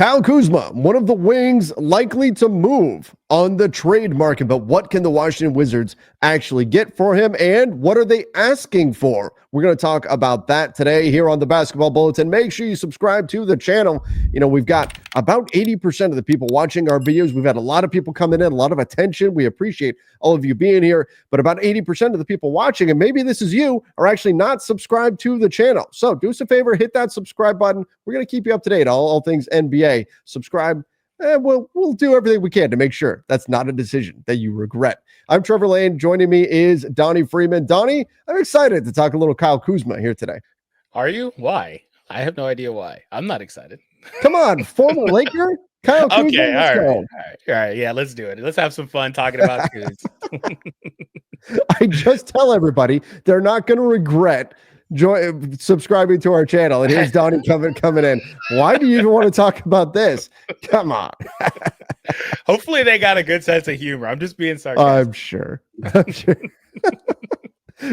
Kyle Kuzma, one of the wings likely to move on the trade market, but what can the Washington Wizards actually get for him, and what are they asking for? We're going to talk about that today here on the Basketball Bulletin. Make sure you subscribe to the channel. We've got about 80% of the people watching our videos. We've had a lot of people coming in, a lot of attention. We appreciate all of you being here, but about 80% of the people watching, and maybe this is you, are actually not subscribed to the channel. So do us a favor, hit that subscribe button. We're going to keep you up to date on all things NBA. Subscribe. We'll do everything we can to make sure that's not a decision that you regret. I'm Trevor Lane. Joining me is Donnie Freeman. Donnie, I'm excited to talk a little Kyle Kuzma here today. Are you? Why? I have no idea why. I'm not excited. Come on, former Laker? Kyle Kuzma. Okay, all right. Yeah, let's do it. Let's have some fun talking about Kuz. I just tell everybody they're not going to regret subscribing to our channel. And here's Donnie coming in. Why do you even want to talk about this? Come on. Hopefully they got a good sense of humor. I'm just being sarcastic. I'm sure.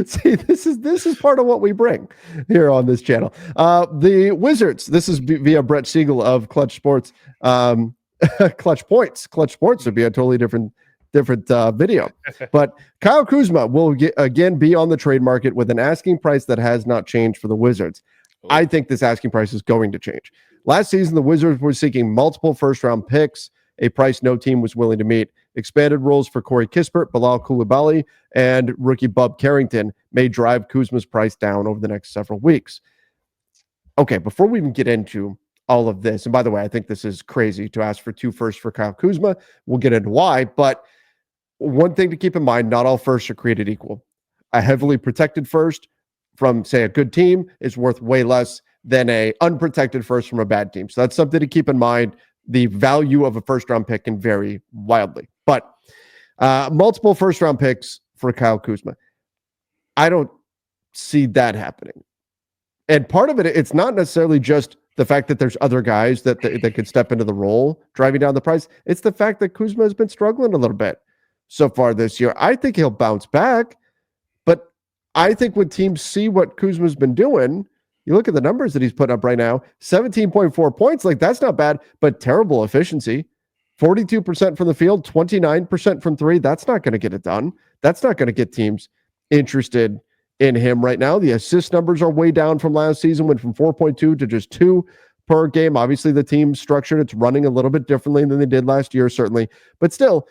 See, this is part of what we bring here on this channel. The Wizards, this is via Brett Siegel of Clutch Sports. Clutch Sports would be a totally different video. But Kyle Kuzma will again be on the trade market with an asking price that has not changed for the Wizards. Ooh. I think this asking price is going to change. Last season, the Wizards were seeking multiple first-round picks, a price no team was willing to meet. Expanded roles for Corey Kispert, Bilal Coulibaly, and rookie Bub Carrington may drive Kuzma's price down over the next several weeks. Okay, before we even get into all of this, and by the way, I think this is crazy to ask for 2 firsts for Kyle Kuzma. We'll get into why, but one thing to keep in mind, not all firsts are created equal. A heavily protected first from, say, a good team is worth way less than a unprotected first from a bad team. So that's something to keep in mind. The value of a first-round pick can vary wildly. But multiple first-round picks for Kyle Kuzma, I don't see that happening. And part of it, it's not necessarily just the fact that there's other guys that could step into the role driving down the price. It's the fact that Kuzma has been struggling a little bit so far this year. I think he'll bounce back, but I think when teams see what Kuzma's been doing, you look at the numbers that he's putting up right now, 17.4 points, like that's not bad, but terrible efficiency. 42% from the field, 29% from three. That's not going to get it done. That's not going to get teams interested in him right now. The assist numbers are way down from last season, went from 4.2 to just 2 per game. Obviously, the team's structured. It's running a little bit differently than they did last year, certainly. But still,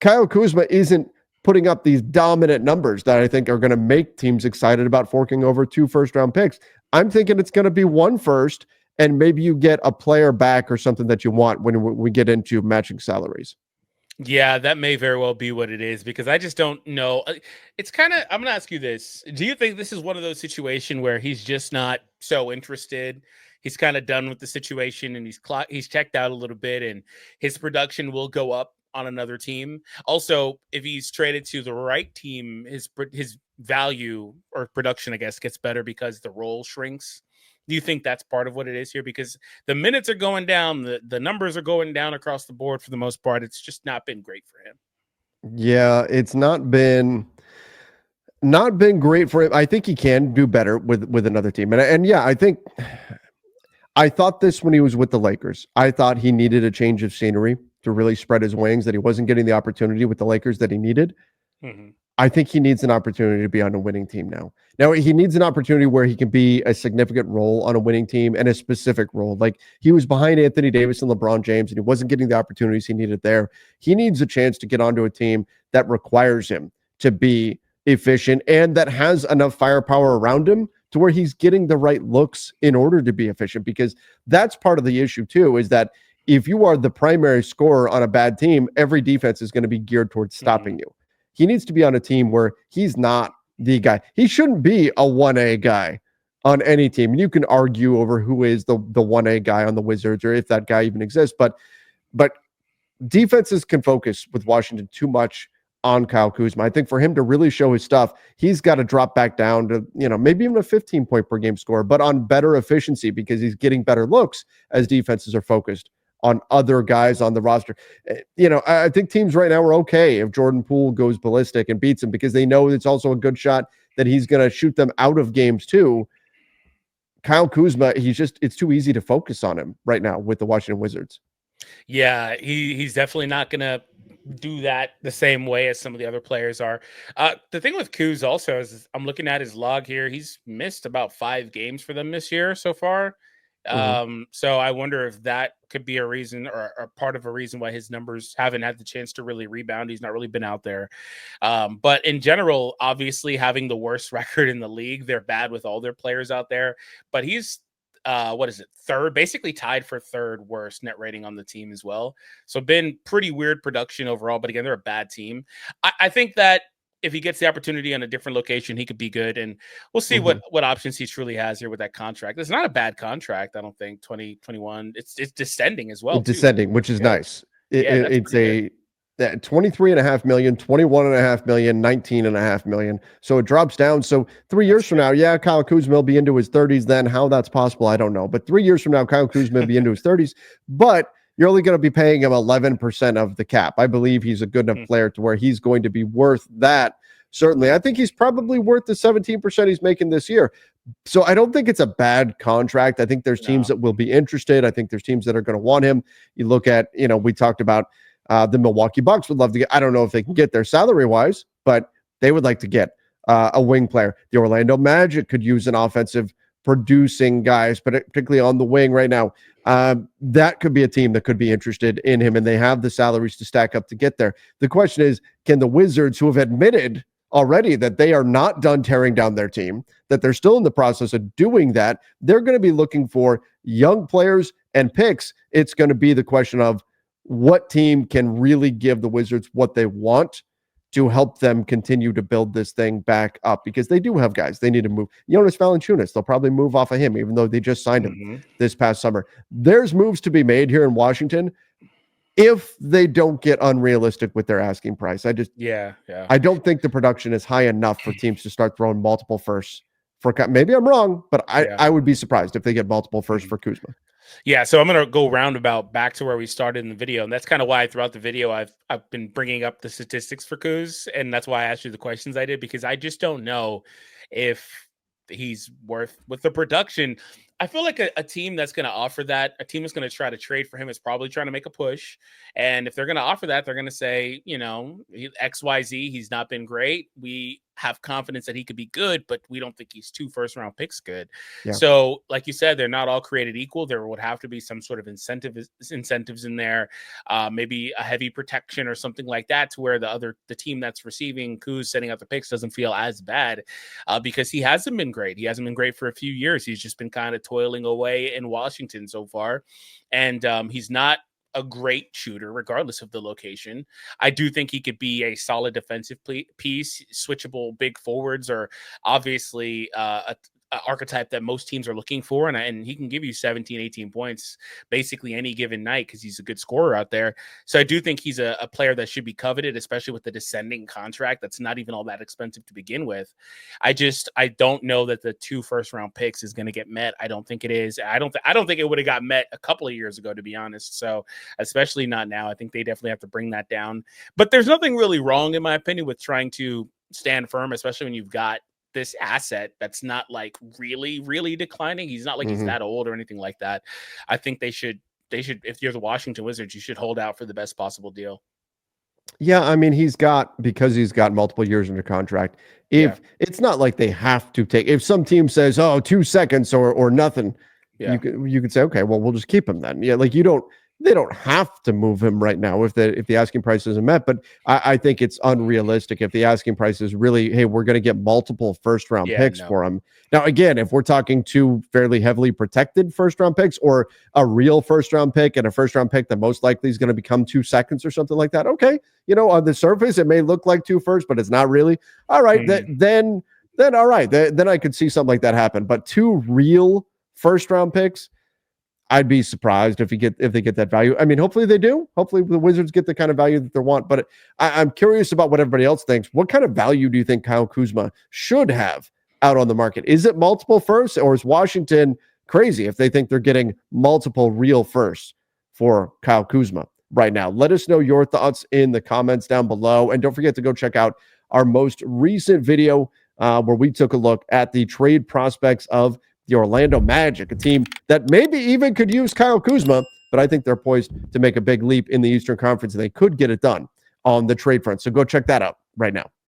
Kyle Kuzma isn't putting up these dominant numbers that I think are going to make teams excited about forking over 2 first-round picks. I'm thinking it's going to be 1 first, and maybe you get a player back or something that you want when we get into matching salaries. Yeah, that may very well be what it is, because I just don't know. It's kind of, I'm going to ask you this. Do you think this is one of those situations where he's just not so interested? He's kind of done with the situation, and he's checked out a little bit, and his production will go up on another team. Also, if he's traded to the right team, his value or production, I guess, gets better because the role shrinks. Do you think that's part of what it is here? Because the minutes are going down, the numbers are going down across the board for the most part. It's just not been great for him. Yeah, it's not been great for him. I think he can do better with another team. And yeah, I thought this when he was with the Lakers. I thought he needed a change of scenery to really spread his wings, that he wasn't getting the opportunity with the Lakers that he needed. Mm-hmm. I think he needs an opportunity to be on a winning team now. Now, he needs an opportunity where he can be a significant role on a winning team, and a specific role. Like, he was behind Anthony Davis and LeBron James, and he wasn't getting the opportunities he needed there. He needs a chance to get onto a team that requires him to be efficient and that has enough firepower around him to where he's getting the right looks in order to be efficient. Because that's part of the issue too, is that if you are the primary scorer on a bad team, every defense is going to be geared towards stopping you. He needs to be on a team where he's not the guy. He shouldn't be a 1A guy on any team. And you can argue over who is the 1A guy on the Wizards, or if that guy even exists. But defenses can focus with Washington too much on Kyle Kuzma. I think for him to really show his stuff, he's got to drop back down to, maybe even a 15-point per game score, but on better efficiency, because he's getting better looks as defenses are focused on other guys on the roster. I think teams right now are okay if Jordan Poole goes ballistic and beats him, because they know it's also a good shot that he's going to shoot them out of games too. Kyle Kuzma, it's too easy to focus on him right now with the Washington Wizards. Yeah, he's definitely not gonna do that the same way as some of the other players are. The thing with Kuz also is I'm looking at his log here. He's missed about 5 games for them this year so far. Mhm. So I wonder if that could be a reason or part of a reason why his numbers haven't had the chance to really rebound. He's not really been out there. But in general, obviously having the worst record in the league, they're bad with all their players out there. But he's what is it, third, basically tied for third worst net rating on the team as well. So been pretty weird production overall, but again, they're a bad team. I think that if he gets the opportunity on a different location, he could be good, and we'll see Mhm. what options he truly has here with that contract. It's not a bad contract, I don't think. 2021, it's descending as well too. Descending, which is Yeah, nice. yeah, that's It's pretty good. that 23.5 million, 21.5 million, 19.5 million. So it drops down. So 3 years That's from good. now, yeah, Kyle Kuzma will be into his 30s then. How that's possible, I don't know. But 3 years from now, Kyle Kuzma will be into his 30s. But you're only going to be paying him 11% of the cap. I believe he's a good enough player to where he's going to be worth that. Certainly. I think he's probably worth the 17% he's making this year. So I don't think it's a bad contract. I think there's teams No. that will be interested. I think there's teams that are going to want him. You look at, we talked about the Milwaukee Bucks would love to get, I don't know if they can get there salary wise, but they would like to get a wing player. The Orlando Magic could use an offensive producing guys, but particularly on the wing right now. That could be a team that could be interested in him, and they have the salaries to stack up to get there. The question is, can the Wizards, who have admitted already that they are not done tearing down their team, that they're still in the process of doing that, they're going to be looking for young players and picks. It's going to be the question of what team can really give the Wizards what they want to help them continue to build this thing back up, because they do have guys they need to move. Jonas Valanciunas, they'll probably move off of him, even though they just signed him this past summer. There's moves to be made here in Washington if they don't get unrealistic with their asking price. Yeah. I don't think the production is high enough for teams to start throwing multiple firsts for. Maybe I'm wrong, but Yeah. I would be surprised if they get multiple firsts for Kuzma. Yeah, so I'm going to go roundabout back to where we started in the video, and that's kind of why throughout the video I've been bringing up the statistics for Kuz, and that's why I asked you the questions I did, because I just don't know if he's worth with the production. I feel like a team that's going to offer that, a team that's going to try to trade for him is probably trying to make a push. And if they're going to offer that, they're going to say, XYZ, he's not been great. We have confidence that he could be good, but we don't think he's 2 first-round picks good. Yeah. So, like you said, they're not all created equal. There would have to be some sort of incentives in there, maybe a heavy protection or something like that, to where the team that's receiving Kuz setting out the picks doesn't feel as bad, because he hasn't been great. He hasn't been great for a few years. He's just been kind of toiling away in Washington so far, and he's not a great shooter regardless of the location. I do think he could be a solid defensive piece. Switchable big forwards are obviously a archetype that most teams are looking for, and he can give you 17, 18 points basically any given night because he's a good scorer out there. So I do think he's a player that should be coveted, especially with the descending contract that's not even all that expensive to begin with. I don't know that the 2 first-round picks is going to get met. I don't think it is. I don't think it would have got met a couple of years ago, to be honest. So especially not now. I think they definitely have to bring that down. But there's nothing really wrong, in my opinion, with trying to stand firm, especially when you've got this asset that's not like really, really declining. He's not like he's that old or anything like that. I think they should, if you're the Washington Wizards, you should hold out for the best possible deal. Yeah, I mean, because he's got multiple years under contract. If it's not like they have to take, if some team says, "Oh, 2 seconds or nothing," you could say, "Okay, well, we'll just keep him then." Yeah, like they don't have to move him right now if the asking price isn't met. But I think it's unrealistic if the asking price is really, hey, we're going to get multiple first-round picks for him. Now, again, if we're talking 2 fairly heavily protected first-round picks, or a real first-round pick and a first-round pick that most likely is going to become 2 seconds or something like that, okay, on the surface it may look like 2 firsts, but it's not really. All right, then all right, then I could see something like that happen. But 2 real first-round picks, I'd be surprised if they get that value. I mean, hopefully they do. Hopefully the Wizards get the kind of value that they want. But I'm curious about what everybody else thinks. What kind of value do you think Kyle Kuzma should have out on the market? Is it multiple firsts, or is Washington crazy if they think they're getting multiple real firsts for Kyle Kuzma right now? Let us know your thoughts in the comments down below. And don't forget to go check out our most recent video where we took a look at the trade prospects of the Orlando Magic, a team that maybe even could use Kyle Kuzma, but I think they're poised to make a big leap in the Eastern Conference, and they could get it done on the trade front. So go check that out right now.